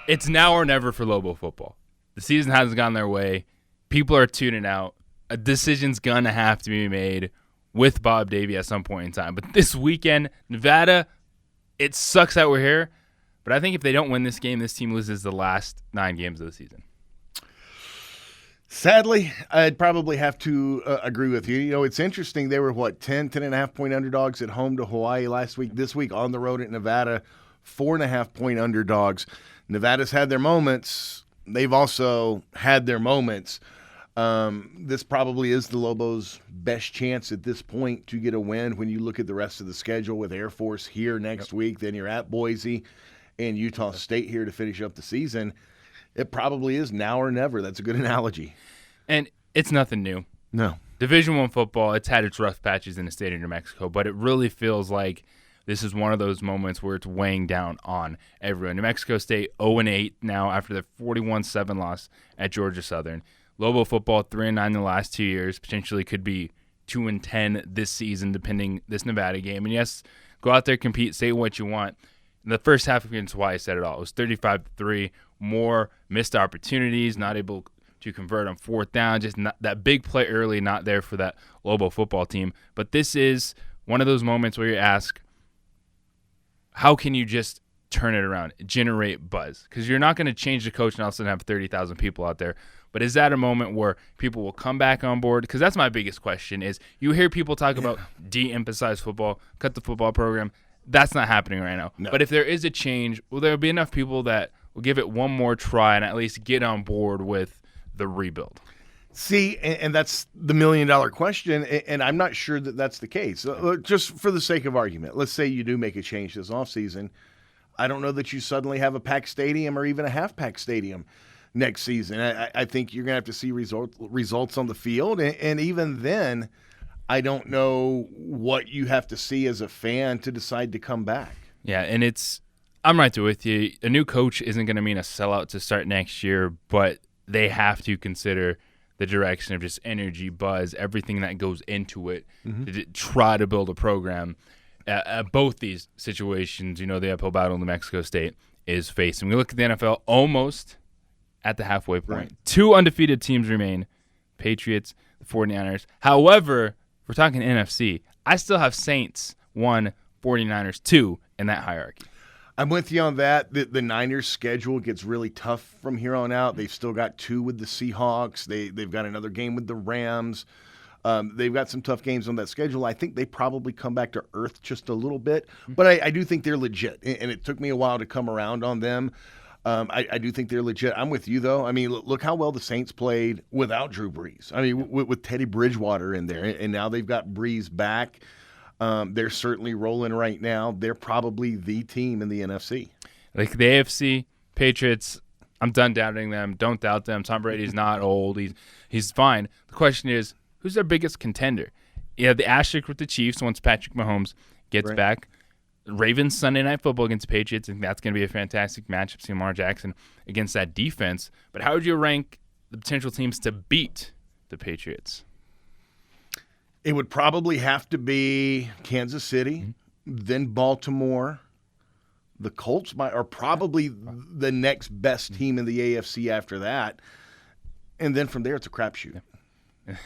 It's now or never for Lobo football. The season hasn't gone their way. People are tuning out. A decision's going to have to be made with Bob Davie at some point in time. But this weekend, Nevada, it sucks that we're here. But I think if they don't win this game, this team loses the last 9 games of the season. Sadly, I'd probably have to agree with you. You know, it's interesting. They were, 10.5-point underdogs at home to Hawaii last week. This week on the road at Nevada, 4.5-point underdogs. Nevada's had their moments. They've also had their moments. This probably is the Lobos' best chance at this point to get a win when you look at the rest of the schedule with Air Force here next week. Then you're at Boise and Utah State here to finish up the season. It probably is now or never. That's a good analogy. And it's nothing new. No. Division I football, it's had its rough patches in the state of New Mexico, but it really feels like this is one of those moments where it's weighing down on everyone. New Mexico State 0-8 now after their 41-7 loss at Georgia Southern. Lobo football 3-9 in the last 2 years, potentially could be 2-10 this season, depending this Nevada game. And yes, go out there, compete, say what you want. In the first half against Hawaii said it all. It was 35-3, more missed opportunities, not able to convert on fourth down, just not, that big play early, not there for that Lobo football team. But this is one of those moments where you ask, how can you just turn it around, generate buzz? Because you're not going to change the coach and all of a sudden have 30,000 people out there. But is that a moment where people will come back on board? Because that's my biggest question is you hear people talk about de-emphasize football, cut the football program. That's not happening right now. No. But if there is a change, will there be enough people that will give it one more try and at least get on board with the rebuild? See, and that's the million-dollar question, and I'm not sure that that's the case. Just for the sake of argument, let's say you do make a change this offseason. I don't know that you suddenly have a packed stadium or even a half-packed stadium next season. I think you're going to have to see results on the field, and even then, I don't know what you have to see as a fan to decide to come back. Yeah, and I'm right there with you. A new coach isn't going to mean a sellout to start next year, but they have to consider the direction of just energy, buzz, everything that goes into it to try to build a program. At both these situations, you know, the uphill battle New Mexico State is facing. We look at the NFL almost at the halfway point. Right. 2 undefeated teams remain, Patriots, the 49ers. However, if we're talking NFC, I still have Saints 1, 49ers 2 in that hierarchy. I'm with you on that. The Niners' schedule gets really tough from here on out. They've still got 2 with the Seahawks. They've got another game with the Rams. They've got some tough games on that schedule. I think they probably come back to earth just a little bit. But I do think they're legit, and it took me a while to come around on them. I do think they're legit. I'm with you, though. I mean, look how well the Saints played without Drew Brees. I mean, with Teddy Bridgewater in there, and now they've got Brees back. They're certainly rolling right now. They're probably the team in the NFC. Like the AFC, Patriots, I'm done doubting them. Don't doubt them. Tom Brady's not old. He's fine. The question is, who's their biggest contender? You have the asterisk with the Chiefs once Patrick Mahomes gets back. Ravens Sunday Night Football against the Patriots, and that's going to be a fantastic matchup. See Lamar Jackson against that defense. But how would you rank the potential teams to beat the Patriots? It would probably have to be Kansas City, then Baltimore. The Colts are probably the next best team in the AFC after that. And then from there, it's a crapshoot.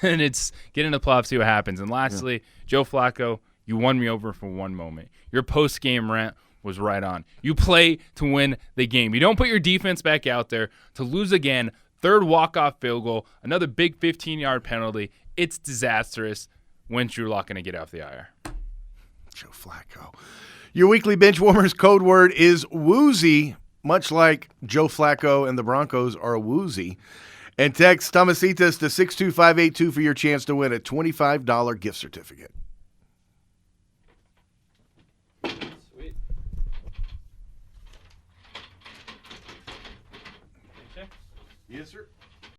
And it's get in the playoffs, see what happens. And lastly, Joe Flacco, you won me over for one moment. Your post-game rant was right on. You play to win the game. You don't put your defense back out there to lose again. Third walk-off field goal, another big 15-yard penalty. It's disastrous. When's Drew Lock going to get off the IR? Joe Flacco. Your weekly Benchwarmers code word is woozy, much like Joe Flacco and the Broncos are woozy. And text Tomasitas to 62582 for your chance to win a $25 gift certificate. Sweet. Yes, sir.